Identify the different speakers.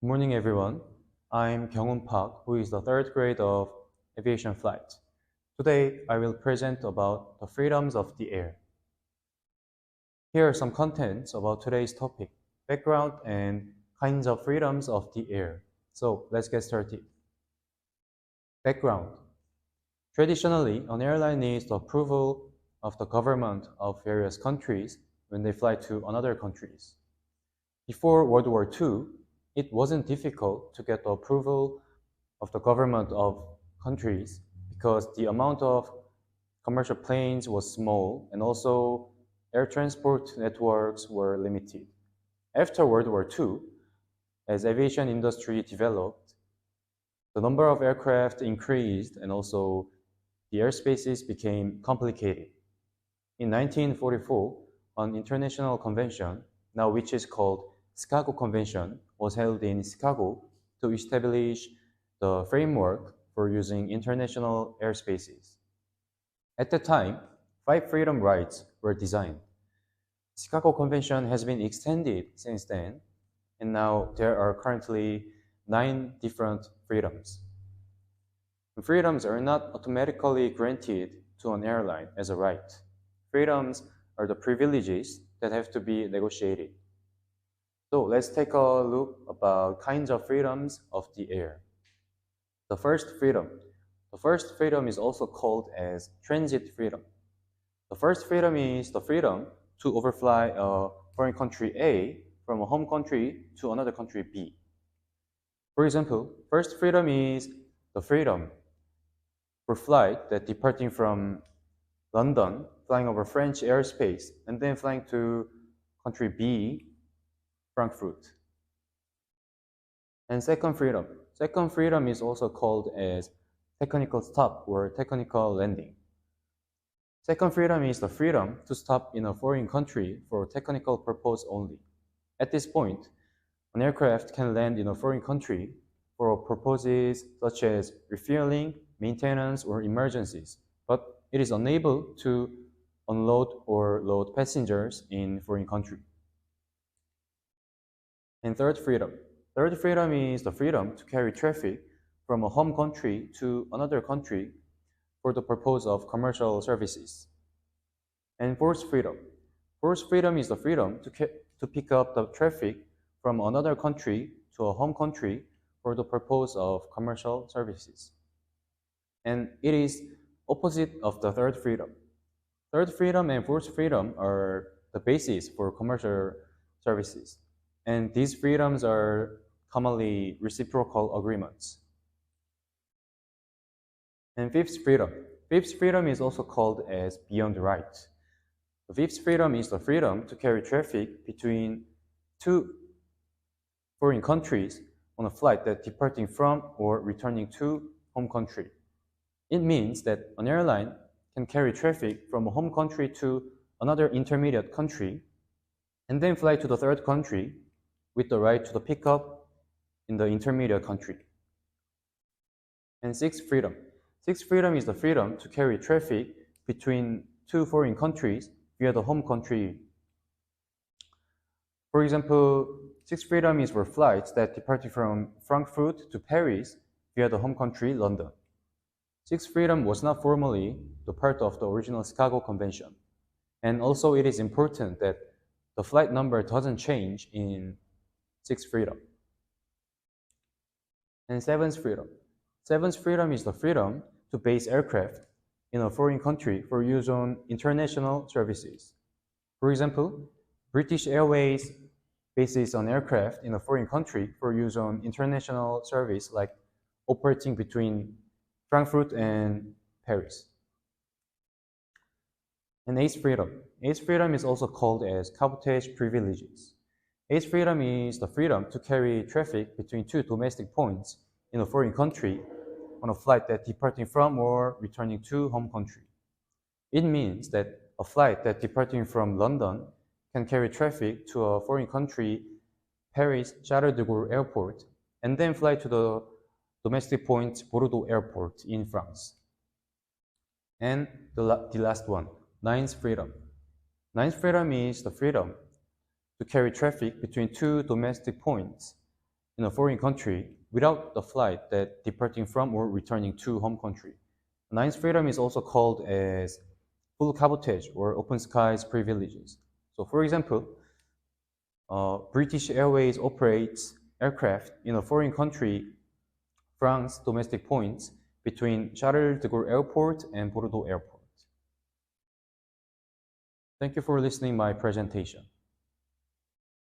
Speaker 1: Good morning, everyone. I'm Kyunghun Park, who is the third grade of aviation flight. Today, I will present about the freedoms of the air. Here are some contents about today's topic, background and kinds of freedoms of the air. So let's get started. Background. Traditionally, an airline needs the approval of the government of various countries when they fly to another countries. Before World War II, it wasn't difficult to get the approval of the government of countries because the amount of commercial planes was small and also air transport networks were limited. After World War II, as aviation industry developed, the number of aircraft increased and also the airspaces became complicated. In 1944, an international convention, now which is called Chicago Convention, was held in Chicago to establish the framework for using international airspaces. At the time, 5 freedom rights were designed. Chicago Convention has been extended since then, and now there are currently 9 different freedoms. Freedoms are not automatically granted to an airline as a right. Freedoms are the privileges that have to be negotiated. So let's take a look about kinds of freedoms of the air. The first freedom is also called as transit freedom. The first freedom is the freedom to overfly a foreign country A from a home country to another country B. For example, first freedom is the freedom for flight that departing from London, flying over French airspace, and then flying to country B, Frankfurt. And second freedom is also called as technical stop or technical landing. Second freedom is the freedom to stop in a foreign country for technical purpose only. At this point, an aircraft can land in a foreign country for purposes such as refueling, maintenance, or emergencies, but it is unable to unload or load passengers in foreign country. And third freedom is the freedom to carry traffic from a home country to another country for the purpose of commercial services. And fourth freedom is the freedom to pick up the traffic from another country to a home country for the purpose of commercial services. And it is opposite of the third freedom. Third freedom and fourth freedom are the basis for commercial services. And these freedoms are commonly reciprocal agreements. And fifth freedom is also called as beyond right. The fifth freedom is the freedom to carry traffic between 2 foreign countries on a flight that departing from or returning to home country. It means that an airline can carry traffic from a home country to another intermediate country and then fly to the third country with the right to the pickup in the intermediate country. And sixth freedom is the freedom to carry traffic between 2 foreign countries via the home country. For example, sixth freedom is for flights that departed from Frankfurt to Paris via the home country, London. Sixth freedom was not formally the part of the original Chicago Convention. And also it is important that the flight number doesn't change in sixth freedom. And seventh freedom is the freedom to base aircraft in a foreign country for use on international services. For example, British Airways bases an aircraft in a foreign country for use on international service like operating between Frankfurt and Paris. And eighth freedom is also called as cabotage privileges. Eighth freedom is the freedom to carry traffic between 2 domestic points in a foreign country on a flight that departing from or returning to home country. It means that a flight that departing from London can carry traffic to a foreign country, Paris Charles de Gaulle Airport, and then fly to the domestic point Bordeaux Airport in France. And the last one, ninth freedom. Ninth freedom is the freedom to carry traffic between 2 domestic points in a foreign country without the flight that departing from or returning to home country. Ninth freedom is also called as full cabotage or open skies privileges. So for example, British Airways operates aircraft in a foreign country, France domestic points between Charles de Gaulle Airport and Bordeaux Airport. Thank you for listening my presentation.